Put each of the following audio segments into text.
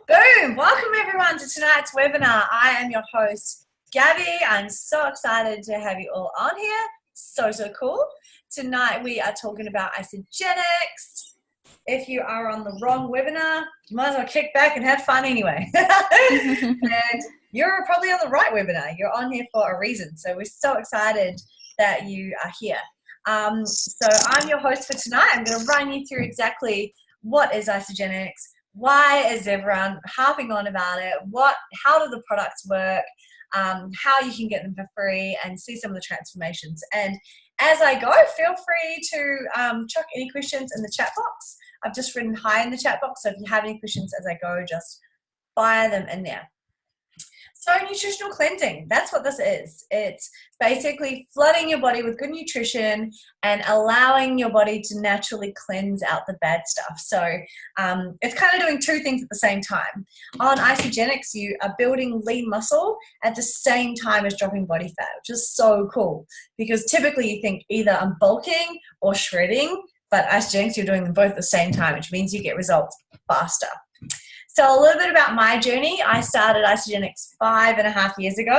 Boom! Welcome everyone to tonight's webinar. I am your host, Gabby. I'm so excited to have you all on here. So cool. Tonight we are talking about isogenics. If you are on the wrong webinar, you might as well kick back and have fun anyway. And you're probably on the right webinar. You're on here for a reason. So we're so excited that you are here. So I'm your host for tonight. I'm going to run you through exactly what is isogenics, why is everyone harping on about it, how do the products work, how you can get them for free, and see some of the transformations. And as I go, feel free to chuck any questions in the chat box. I've just written hi in the chat box, so if you have any questions as I go, just fire them in there. So nutritional cleansing, that's what this is. It's basically flooding your body with good nutrition and allowing your body to naturally cleanse out the bad stuff. So it's kind of doing two things at the same time. On isogenics, you are building lean muscle at the same time as dropping body fat, which is so cool because typically you think either I'm bulking or shredding, but isogenics, you're doing them both at the same time, which means you get results faster. So a little bit about my journey. I started isogenics 5.5 years ago.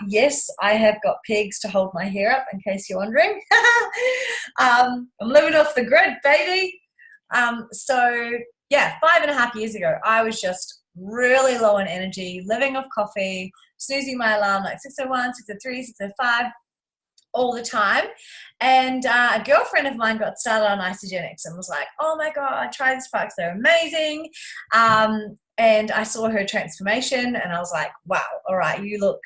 Yes, I have got pegs to hold my hair up in case you're wondering. I'm living off the grid, baby. So yeah, 5.5 years ago, I was just really low on energy, living off coffee, snoozing my alarm like 6:01, 6:03, 6:05. All the time. And a girlfriend of mine got started on isogenics and was like, oh my God, try these products, they're amazing. And I saw her transformation and I was like, wow, all right, you look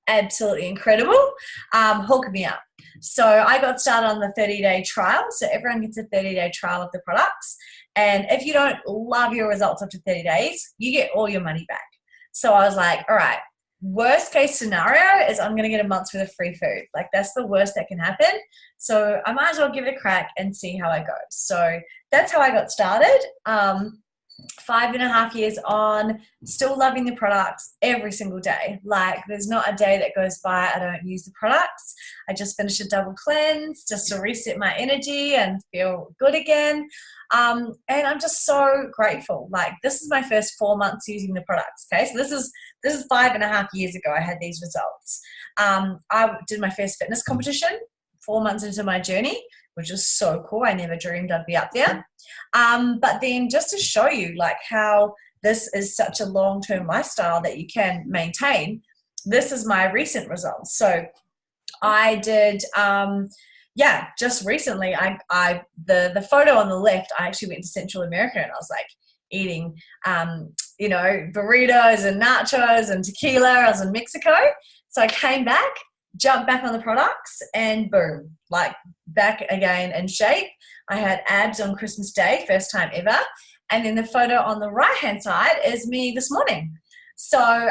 absolutely incredible. Hook me up. So I got started on the 30-day trial. So everyone gets a 30-day trial of the products. And if you don't love your results after 30 days, you get all your money back. So I was like, all right, worst case scenario is I'm going to get a month's worth of free food. Like that's the worst that can happen. So I might as well give it a crack and see how I go. So that's how I got started. 5.5 years on, still loving the products every single day. Like there's not a day that goes by I don't use the products. I just finished a double cleanse just to reset my energy and feel good again. And I'm just so grateful. Like this is my first 4 months using the products. Okay, so this is 5.5 years ago. I had these results. I did my first fitness competition 4 months into my journey, which is so cool. I never dreamed I'd be up there. But then just to show you like how this is such a long-term lifestyle that you can maintain, this is my recent results. So I did, just recently, the photo on the left, I actually went to Central America and I was like eating, burritos and nachos and tequila. I was in Mexico. So I came back, jumped back on the products and boom, like back again in shape. I had abs on Christmas Day, first time ever. And then the photo on the right-hand side is me this morning. So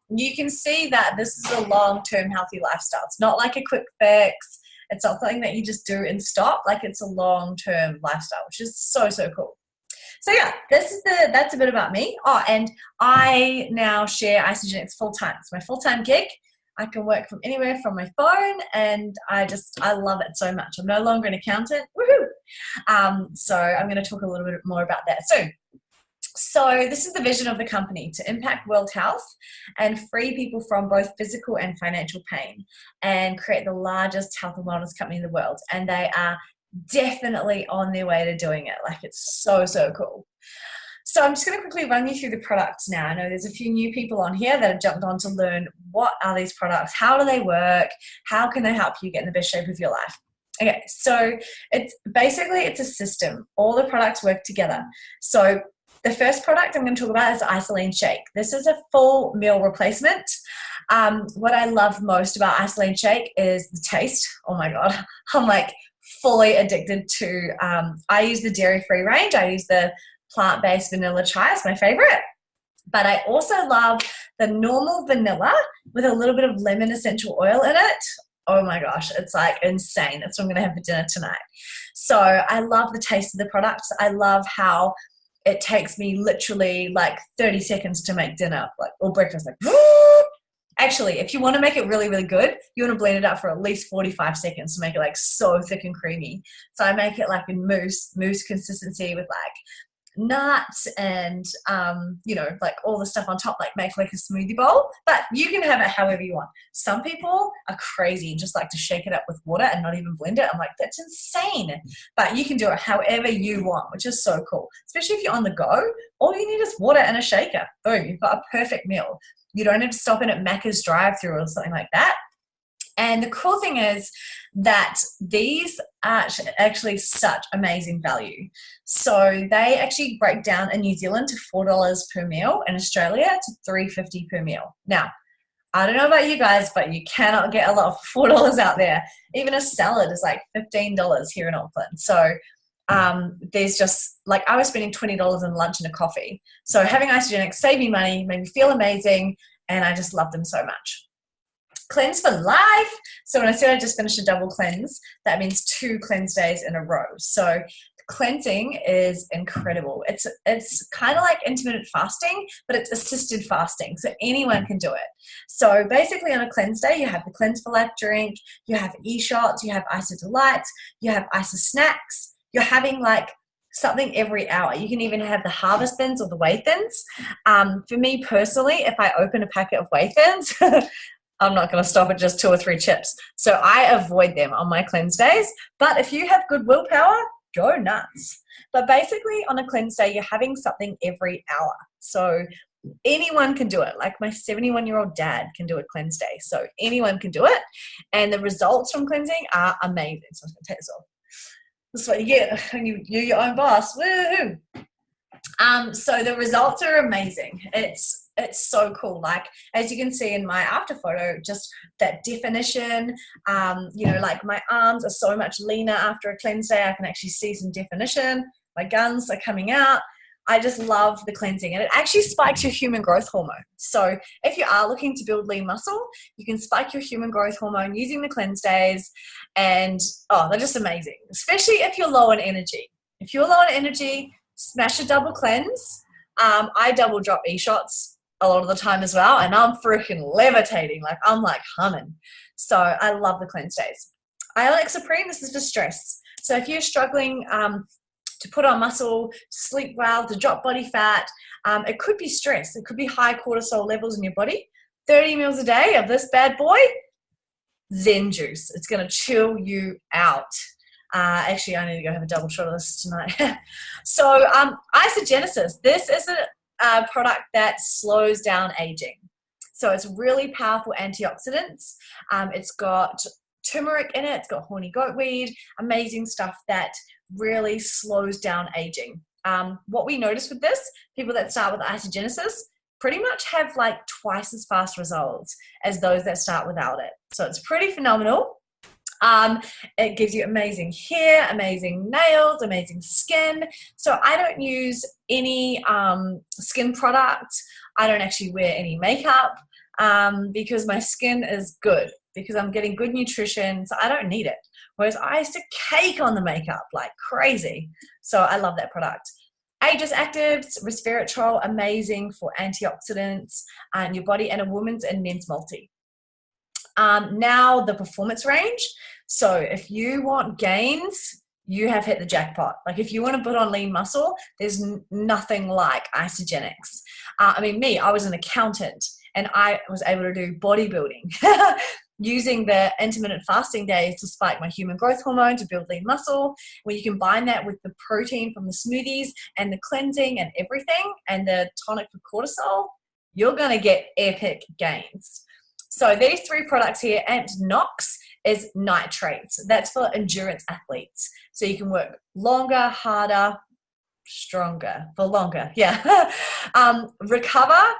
you can see that this is a long-term healthy lifestyle. It's not like a quick fix. It's not something that you just do and stop. Like it's a long-term lifestyle, which is so cool. So yeah, that's a bit about me. Oh, and I now share isogenics full-time. It's my full-time gig. I can work from anywhere from my phone and I love it so much. I'm no longer an accountant. Woohoo! So I'm going to talk a little bit more about that soon. So this is the vision of the company: to impact world health and free people from both physical and financial pain and create the largest health and wellness company in the world. And they are definitely on their way to doing it. Like it's so cool. So I'm just going to quickly run you through the products now. I know there's a few new people on here that have jumped on to learn what are these products, how do they work, how can they help you get in the best shape of your life. Okay, so it's a system. All the products work together. So the first product I'm going to talk about is the ISALEAN shake. This is a full meal replacement. What I love most about ISALEAN shake is the taste. Oh my God, I'm like fully addicted to, I use the dairy-free range. I use the plant-based vanilla chai, is my favorite. But I also love the normal vanilla with a little bit of lemon essential oil in it. Oh my gosh, it's like insane. That's what I'm going to have for dinner tonight. So I love the taste of the products. I love how it takes me literally like 30 seconds to make dinner, like, or breakfast, like, whoop. Actually, if you want to make it really good, you want to blend it up for at least 45 seconds to make it like so thick and creamy. So I make it like in mousse consistency with like nuts and you know, like all the stuff on top, like make like a smoothie bowl, but you can have it however you want. Some people are crazy and just like to shake it up with water and not even blend it. I'm like, that's insane. But you can do it however you want, which is so cool, especially if you're on the go. All you need is water and a shaker. Boom, you've got a perfect meal. You don't have to stop in at Macca's drive-thru or something like that. And the cool thing is that these are actually such amazing value. So they actually break down in New Zealand to $4 per meal, in Australia to $3.50 per meal. Now, I don't know about you guys, but you cannot get a lot for $4 out there. Even a salad is like $15 here in Auckland. So there's just like, I was spending $20 in lunch and a coffee. So having Isagenix saved me money, made me feel amazing, and I just love them so much. Cleanse for life. So when I said I just finished a double cleanse, that means 2 cleanse days in a row. So cleansing is incredible. It's kind of like intermittent fasting, but it's assisted fasting. So anyone can do it. So basically on a cleanse day, you have the Cleanse for Life drink, you have e-shots, you have ISA Delights, you have ISA snacks. You're having like something every hour. You can even have the Harvest Thins or the Whey Thins. For me personally, if I open a packet of Whey Thins, I'm not going to stop at just 2 or 3 chips. So I avoid them on my cleanse days. But if you have good willpower, go nuts. But basically on a cleanse day, you're having something every hour. So anyone can do it. Like my 71-year-old dad can do a cleanse day. So anyone can do it. And the results from cleansing are amazing. So I'm just going to take this off. This is what you get when you're your own boss. Woohoo! So the results are amazing. It's so cool. Like, as you can see in my after photo, just that definition, you know, like my arms are so much leaner after a cleanse day. I can actually see some definition. My guns are coming out. I just love the cleansing, and it actually spikes your human growth hormone. So if you are looking to build lean muscle, you can spike your human growth hormone using the cleanse days, and oh, they're just amazing, especially if you're low on energy. If you're low on energy, smash a double cleanse. I double drop e-shots a lot of the time as well, and I'm freaking levitating. Like, I'm like humming. So I love the cleanse days. IONIX Supreme, this is for stress. So if you're struggling to put on muscle, to sleep well, to drop body fat, it could be stress. It could be high cortisol levels in your body. 30 mils a day of this bad boy, Zen juice. It's going to chill you out. Actually, I need to go have a double shot of this tonight. So Isagenesis, this is a product that slows down aging. So it's really powerful antioxidants. It's got turmeric in it. It's got horny goatweed, amazing stuff that really slows down aging. What we notice with this, people that start with Isagenesis pretty much have like twice as fast results as those that start without it. So it's pretty phenomenal. It gives you amazing hair, amazing nails, amazing skin. So I don't use any skin product. I don't actually wear any makeup because my skin is good, because I'm getting good nutrition, so I don't need it. Whereas I used to cake on the makeup like crazy. So I love that product. Aegis Actives, resveratrol, amazing for antioxidants in your body, and a woman's and men's multi. Now the performance range. So if you want gains, you have hit the jackpot. Like if you want to put on lean muscle, there's nothing like Isagenix. I mean, I was an accountant and I was able to do bodybuilding using the intermittent fasting days to spike my human growth hormone to build lean muscle. When you combine that with the protein from the smoothies and the cleansing and everything and the tonic for cortisol, you're going to get epic gains. So these 3 products here, IONIX is nitrates. That's for endurance athletes. So you can work longer, harder, stronger, for longer. Yeah. Recover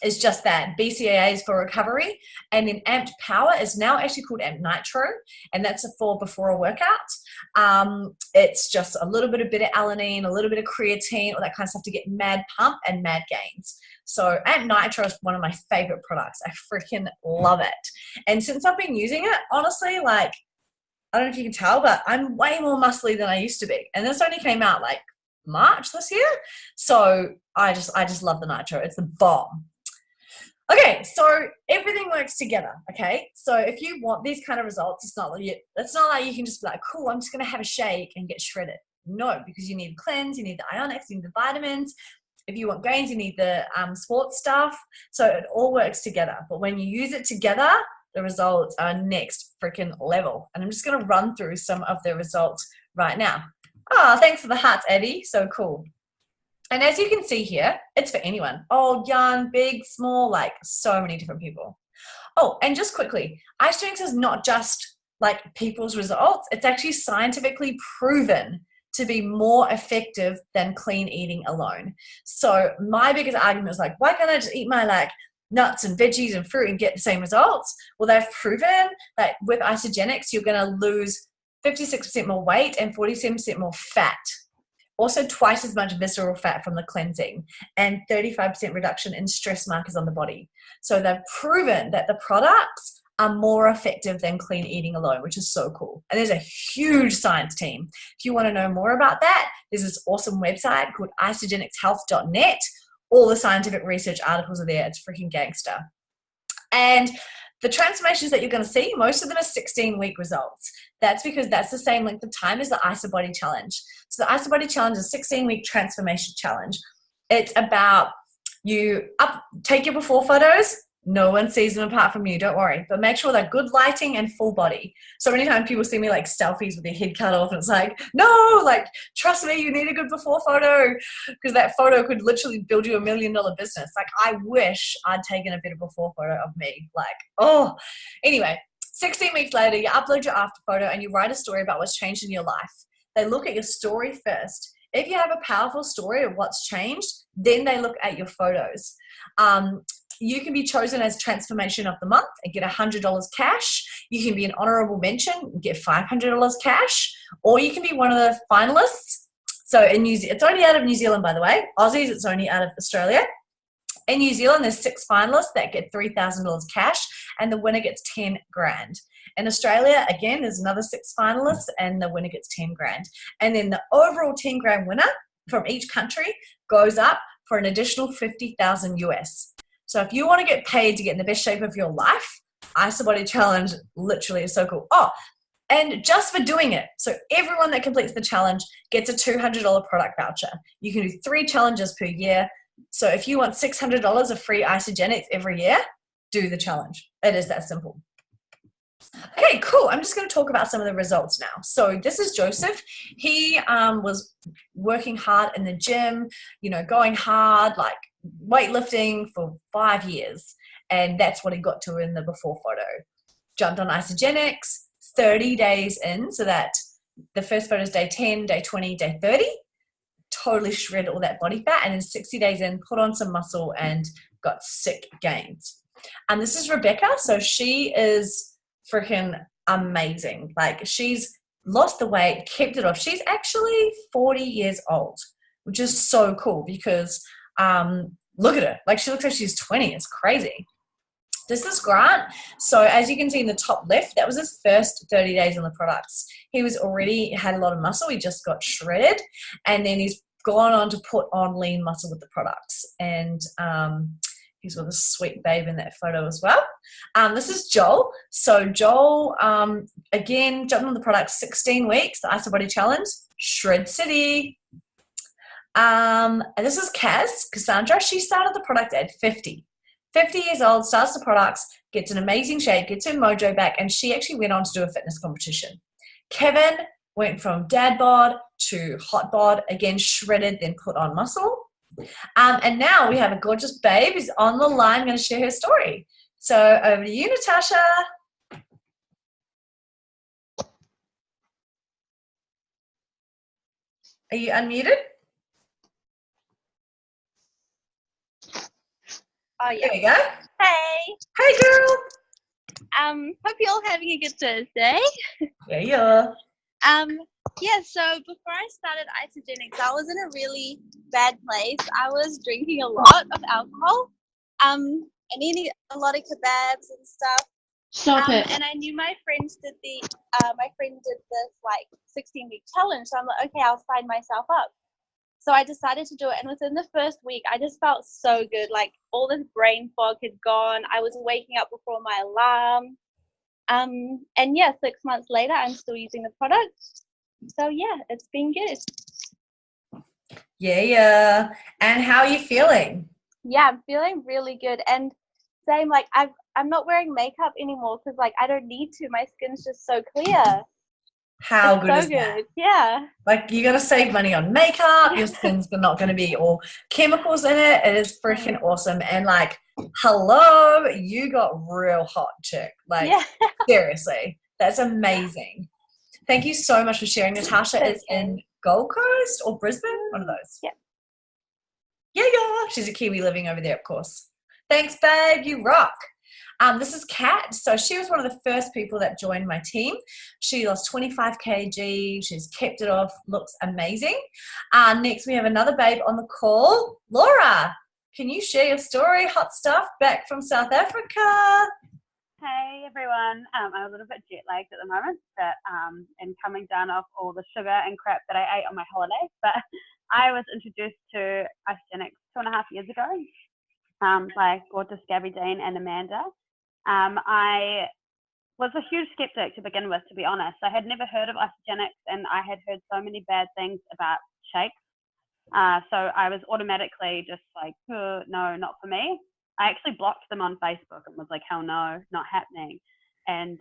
is just that. BCAA is for recovery. And then Amped Power is now actually called Amped Nitro, and that's for before a workout. It's just a little bit of beta-alanine, a little bit of creatine, all that kind of stuff to get mad pump and mad gains. So Amped Nitro is one of my favorite products. I freaking love it. And since I've been using it, honestly, like, I don't know if you can tell, but I'm way more muscly than I used to be. And this only came out like March this year. So I just love the Nitro. It's the bomb. Okay, so everything works together, okay? So if you want these kind of results, it's not like you can just be like, cool, I'm just going to have a shake and get shredded. No, because you need cleanse, you need the IONIX, you need the vitamins. If you want gains, you need the sports stuff. So it all works together. But when you use it together, the results are next freaking level. And I'm just going to run through some of the results right now. Oh, thanks for the hearts, Eddie. So cool. And as you can see here, it's for anyone. Old, young, big, small, like so many different people. Oh, and just quickly, ISAGENIX is not just like people's results. It's actually scientifically proven to be more effective than clean eating alone. So my biggest argument was like, why can't I just eat my like nuts and veggies and fruit and get the same results? Well, they've proven that with ISAGENIX, you're going to lose 56% more weight and 47% more fat. Also twice as much visceral fat from the cleansing and 35% reduction in stress markers on the body. So they've proven that the products are more effective than clean eating alone, which is so cool. And there's a huge science team. If you want to know more about that, there's this awesome website called isagenixhealth.net. All the scientific research articles are there. It's freaking gangster. And the transformations that you're going to see, most of them are 16-week results. That's because that's the same length of time as the ISABODY challenge. So the ISABODY challenge is a 16-week transformation challenge. It's about you take your before photos. No one sees them apart from you, don't worry. But make sure they're good lighting and full body. So many times people see me like selfies with their head cut off and it's like, no, like trust me, you need a good before photo because that photo could literally build you $1 million business. Like I wish I'd taken a better before photo of me. Like, oh, anyway, 16 weeks later, you upload your after photo and you write a story about what's changed in your life. They look at your story first. If you have a powerful story of what's changed, then they look at your photos. You can be chosen as Transformation of the Month and get $100 cash. You can be an honorable mention and get $500 cash, or you can be one of the finalists. So in it's only out of New Zealand, by the way. Aussies, it's only out of Australia. In New Zealand, there's 6 finalists that get $3,000 cash, and the winner gets 10 grand. In Australia, again, there's another 6 finalists, and the winner gets 10 grand. And then the overall 10 grand winner from each country goes up for an additional 50,000 US. So if you want to get paid to get in the best shape of your life, ISABODY challenge literally is so cool. Oh, and just for doing it, so everyone that completes the challenge gets a $200 product voucher. You can do 3 challenges per year. So if you want $600 of free ISAGENIX every year, do the challenge. It is that simple. Okay, cool. I'm just going to talk about some of the results now. So this is Joseph. He was working hard in the gym, you know, going hard, like weightlifting for 5 years. And that's what he got to in the before photo. Jumped on ISAGENIX 30 days in, so that the first photo is day 10, day 20, day 30. Totally shredded all that body fat, and then 60 days in, put on some muscle and got sick gains. And this is Rebecca. So she is freaking amazing. Like she's lost the weight, kept it off. She's actually 40 years old, which is so cool because look at her. Like she looks like she's 20. It's crazy. This is Grant. So as you can see in the top left, that was his first 30 days on the products. He was already had a lot of muscle. He just got shredded, and then he's gone on to put on lean muscle with the products. And he's with a sweet babe in that photo as well. This is Joel. So Joel, again, jumped on the products 16 weeks, the ISABODY challenge, Shred City. And this is Cassandra. She started the product at 50 years old, starts the products, gets an amazing shape, gets her mojo back, and she actually went on to do a fitness competition. Kevin went from dad bod to hot bod, again shredded, then put on muscle. And now we have a gorgeous babe who's on the line going to share her story. So over to you, Natasha. Are you unmuted? Oh, yeah. There you go. Hey. Hey, girl. Hope you're all having a good Thursday. Yeah. Yeah, so before I started ISAGENIX, I was in a really bad place. I was drinking a lot of alcohol, and eating a lot of kebabs and stuff. Stop it. And I knew my friends did my friend did this like 16-week challenge. So I'm like, okay, I'll sign myself up. So I decided to do it, and within the first week, I just felt so good. Like all this brain fog had gone. I was waking up before my alarm. And yeah, 6 months later, I'm still using the product. So yeah, it's been good. Yeah. And how are you feeling? Yeah, I'm feeling really good. And same, like I'm not wearing makeup anymore because like I don't need to. My skin's just so clear. How It's good so is that? good. Yeah. Like, you're going to save money on makeup. Your Yeah. skin's not going to be all chemicals in it. It is freaking Mm. awesome. And, like, hello, you got real hot, chick. Like, Yeah. seriously, that's amazing. Thank you so much for sharing. Natasha is in Okay. Gold Coast or Brisbane, one of those. Yeah. Yeah. She's a Kiwi living over there, of course. Thanks, babe. You rock. This is Kat. So she was one of the first people that joined my team. She lost 25 kg. She's kept it off. Looks amazing. Next, we have another babe on the call. Laura, can you share your story? Hot stuff back from South Africa. Hey everyone, I'm a little bit jet lagged at the moment, but and coming down off all the sugar and crap that I ate on my holiday. But I was introduced to ISALEAN 2.5 years ago by gorgeous Gabby Dean and Amanda. I was a huge skeptic to begin with, to be honest. I had never heard of ISALEAN, and I had heard so many bad things about shakes. So I was automatically just like, oh, no, not for me. I actually blocked them on Facebook and was like, hell no, not happening. And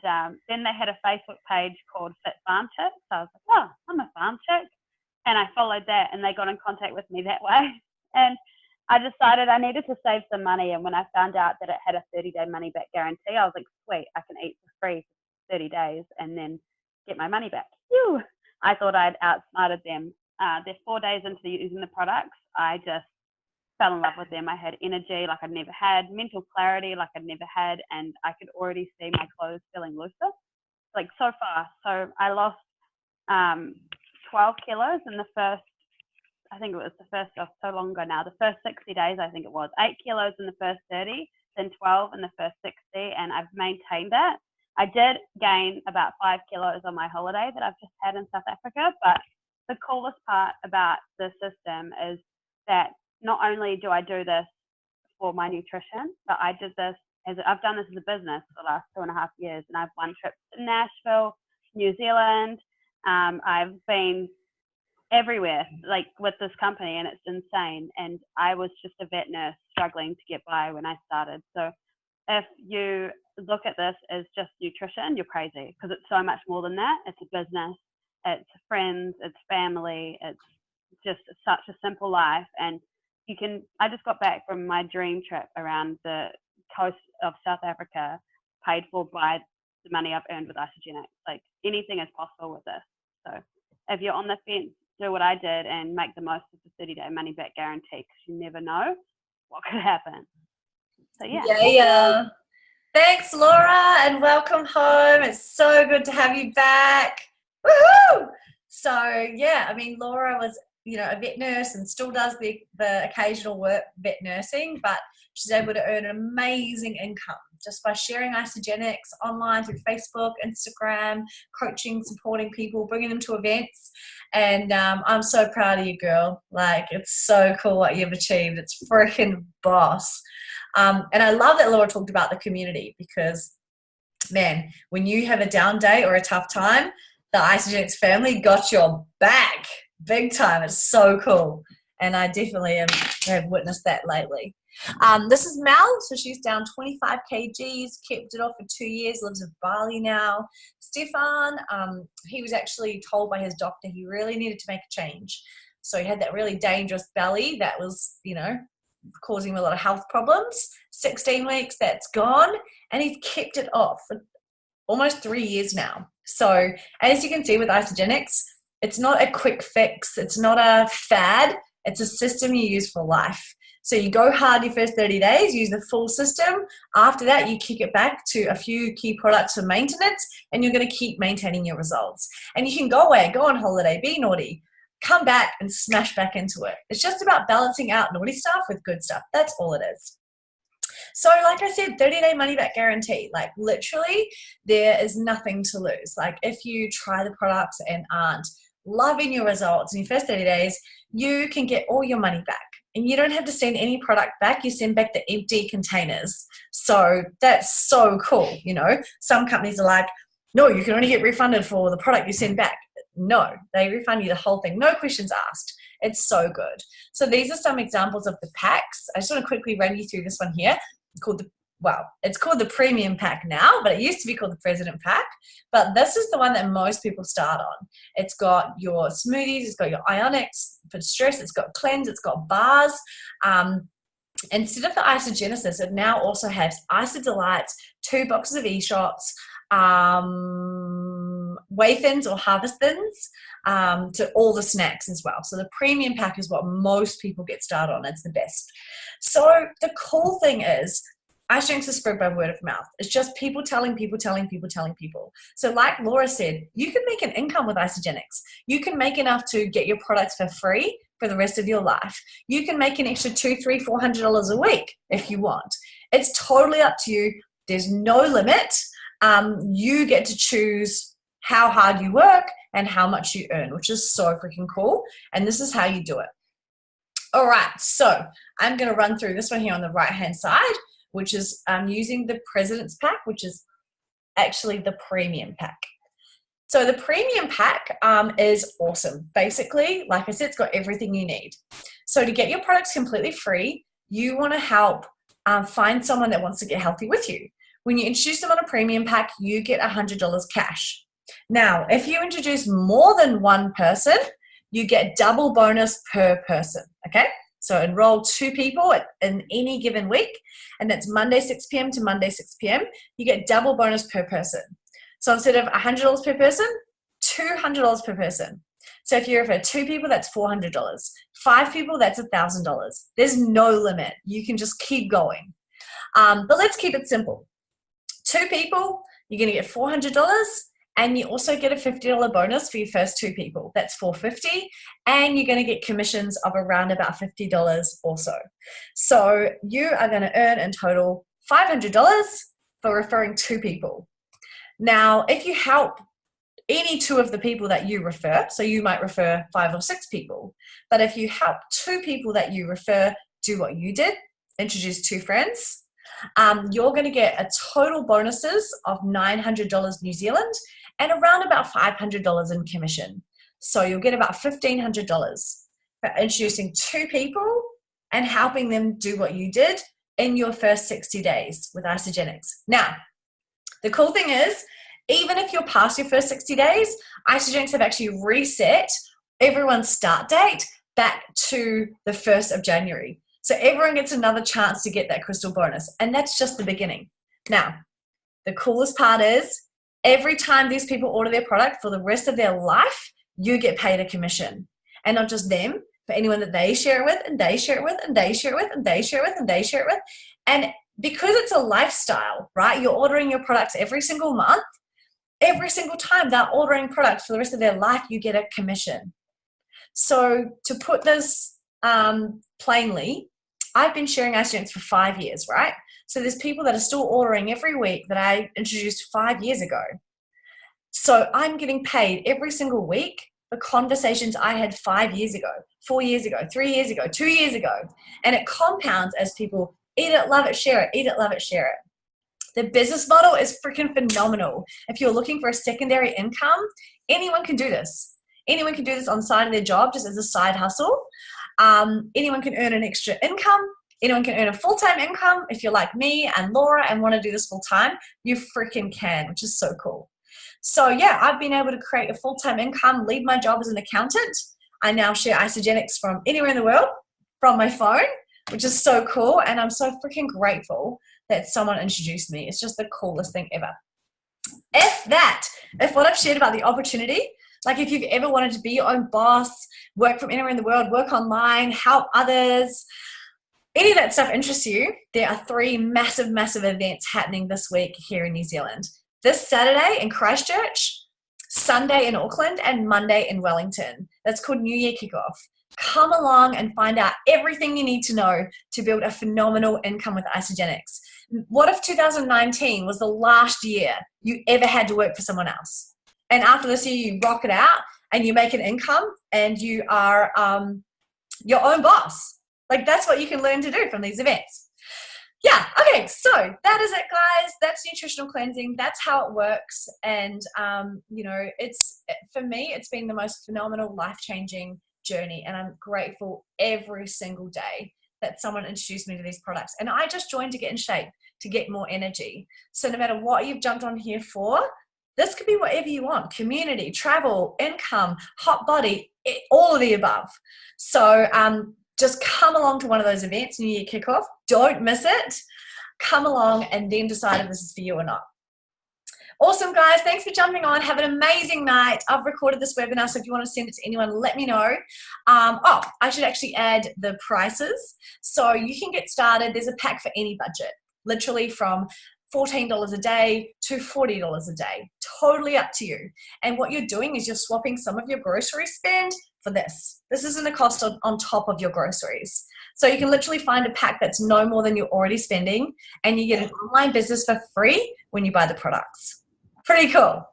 then they had a Facebook page called Fit Farm Chick. So I was like, oh, I'm a farm chick. And I followed that, and they got in contact with me that way. And I decided I needed to save some money. And when I found out that it had a 30-day money back guarantee, I was like, sweet, I can eat for free for 30 days and then get my money back. Phew. I thought I'd outsmarted them. They're 4 days into using the products. I just fell in love with them. I had energy like I'd never had, mental clarity like I'd never had, and I could already see my clothes feeling looser, like so fast. So I lost 12 kilos in the first, I think it was the first, oh, so long ago now, the first 60 days, I think it was. 8 kilos in the first 30, then 12 in the first 60, and I've maintained that. I did gain about 5 kilos on my holiday that I've just had in South Africa, but the coolest part about the system is that not only do I do this for my nutrition, but I did this I've done this as a business for the last 2.5 years, and I've won trips to Nashville, New Zealand. I've been everywhere, like with this company, and it's insane. And I was just a vet nurse struggling to get by when I started. So if you look at this as just nutrition, you're crazy, because it's so much more than that. It's a business, it's friends, it's family, it's just such a simple life. And I just got back from my dream trip around the coast of South Africa, paid for by the money I've earned with ISAGenics. Like, anything is possible with this. So if you're on the fence, do what I did and make the most of the 30-day money back guarantee, because you never know what could happen. So Yeah. Thanks, Laura, and welcome home. It's so good to have you back. Woohoo! So yeah, I mean, Laura was, a vet nurse and still does the occasional work vet nursing, but she's able to earn an amazing income just by sharing ISAGenics online through Facebook, Instagram, coaching, supporting people, bringing them to events. And I'm so proud of you, girl. Like, it's so cool what you've achieved. It's freaking boss. And I love that Laura talked about the community, because, man, when you have a down day or a tough time, the ISAGenics family got your back big time. It's so cool. And I definitely have witnessed that lately. This is Mel. So she's down 25 kgs, kept it off for 2 years, lives in Bali now. Stefan, he was actually told by his doctor he really needed to make a change. So he had that really dangerous belly that was, causing him a lot of health problems. 16 weeks, that's gone. And he's kept it off for almost 3 years now. So as you can see with ISAGenics, it's not a quick fix. It's not a fad. It's a system you use for life. So you go hard your first 30 days, use the full system. After that, you kick it back to a few key products for maintenance, and you're going to keep maintaining your results. And you can go away, go on holiday, be naughty, come back and smash back into it. It's just about balancing out naughty stuff with good stuff. That's all it is. So like I said, 30-day money back guarantee. Like, literally, there is nothing to lose. Like, if you try the products and aren't loving your results in your first 30 days, you can get all your money back. And you don't have to send any product back. You send back the empty containers. So that's so cool. Some companies are like, no, you can only get refunded for the product you send back. No, they refund you the whole thing. No questions asked. It's so good. So these are some examples of the packs. I just want to quickly run you through this one here. It's called the premium pack now, but it used to be called the president pack. But this is the one that most people start on. It's got your smoothies, it's got your IONIX for stress, it's got cleanse, it's got bars. Instead of the Isagenesis, it now also has ISADelights, 2 boxes of e-shots, whey thins or harvest thins, to all the snacks as well. So the premium pack is what most people get started on. It's the best. So the cool thing is, Isagenix is spread by word of mouth. It's just people telling people. So like Laura said, you can make an income with Isagenix. You can make enough to get your products for free for the rest of your life. You can make an extra $200, $300, $400 a week if you want. It's totally up to you. There's no limit. You get to choose how hard you work and how much you earn, which is so freaking cool. And this is how you do it. All right, so I'm going to run through this one here on the right-hand side, which is using the President's Pack, which is actually the premium pack. So the premium pack is awesome. Basically, like I said, it's got everything you need. So to get your products completely free, you want to help find someone that wants to get healthy with you. When you introduce them on a premium pack, you get $100 cash. Now, if you introduce more than one person, you get double bonus per person, okay? So enroll 2 people in any given week, and that's Monday 6 p.m. to Monday 6 p.m. You get double bonus per person. So instead of $100 per person, $200 per person. So if you refer 2 people, that's $400. 5 people, that's $1,000. There's no limit. You can just keep going. But let's keep it simple. 2 people, you're going to get $400, and you also get a $50 bonus for your first 2 people. That's $450, and you're going to get commissions of around about $50 also. So you are going to earn in total $500 for referring 2 people. Now, if you help any 2 of the people that you refer, so you might refer 5 or 6 people, but if you help 2 people that you refer do what you did, introduce 2 friends, you're going to get a total bonuses of $900 New Zealand and around about $500 in commission. So you'll get about $1,500 for introducing 2 people and helping them do what you did in your first 60 days with Isagenix. Now, the cool thing is, even if you're past your first 60 days, Isagenix have actually reset everyone's start date back to the 1st of January. So everyone gets another chance to get that crystal bonus. And that's just the beginning. Now, the coolest part is every time these people order their product for the rest of their life, you get paid a commission. And not just them, but anyone that they share it with, and they share it with, and they share it with, and they share it with, and they share it with. And because it's a lifestyle, right? You're ordering your products every single month. Every single time they're ordering products for the rest of their life, you get a commission. So to put this plainly, I've been sharing Isagenix for 5 years, right? So there's people that are still ordering every week that I introduced 5 years ago. So I'm getting paid every single week for conversations I had 5 years ago, 4 years ago, 3 years ago, 2 years ago. And it compounds as people eat it, love it, share it, eat it, love it, share it. The business model is freaking phenomenal. If you're looking for a secondary income, anyone can do this. Anyone can do this on the side of their job just as a side hustle. Anyone can earn an extra income. Anyone can earn a full-time income. If you're like me and Laura and want to do this full-time, you freaking can, which is so cool. So yeah, I've been able to create a full-time income, leave my job as an accountant. I now share Isagenix from anywhere in the world from my phone, which is so cool. And I'm so freaking grateful that someone introduced me. It's just the coolest thing ever. If what I've shared about the opportunity, like if you've ever wanted to be your own boss, work from anywhere in the world, work online, help others, any of that stuff interests you, there are 3 massive, massive events happening this week here in New Zealand. This Saturday in Christchurch, Sunday in Auckland, and Monday in Wellington. That's called New Year Kickoff. Come along and find out everything you need to know to build a phenomenal income with Isagenix. What if 2019 was the last year you ever had to work for someone else? And after this year, you rock it out and you make an income and you are your own boss. Like that's what you can learn to do from these events. yeah, okay, so that is it, guys. That's nutritional cleansing. That's how it works. And, you know, for me, it's been the most phenomenal, life-changing journey. And I'm grateful every single day that someone introduced me to these products. And I just joined to get in shape, to get more energy. So no matter what you've jumped on here for, this could be whatever you want: community, travel, income, hot body, all of the above. So just come along to one of those events, New Year kickoff. Don't miss it. Come along and then decide if this is for you or not. Awesome, guys. Thanks for jumping on. Have an amazing night. I've recorded this webinar, so if you want to send it to anyone, let me know. Oh, I should actually add the prices. So you can get started. There's a pack for any budget, literally from $14 a day to $40 a day. Totally up to you. And what you're doing is you're swapping some of your grocery spend for this. This isn't a cost on top of your groceries. So you can literally find a pack that's no more than you're already spending, and you get an online business for free when you buy the products. Pretty cool.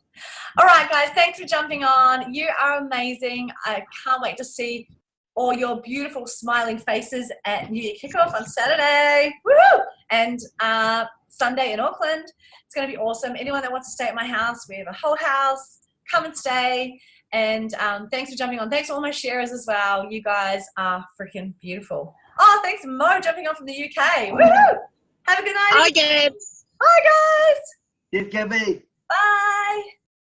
All right, guys, thanks for jumping on. You are amazing. I can't wait to see all your beautiful smiling faces at New Year Kickoff on Saturday. Woo! And Sunday in Auckland. It's going to be awesome. Anyone that wants to stay at my house, we have a whole house. Come and stay. And thanks for jumping on. Thanks to all my sharers as well. You guys are freaking beautiful. Oh, thanks Mo jumping on from the UK. Woohoo! Have a good night. Hi, Gabs. Bye, guys. Give Gabby. Bye.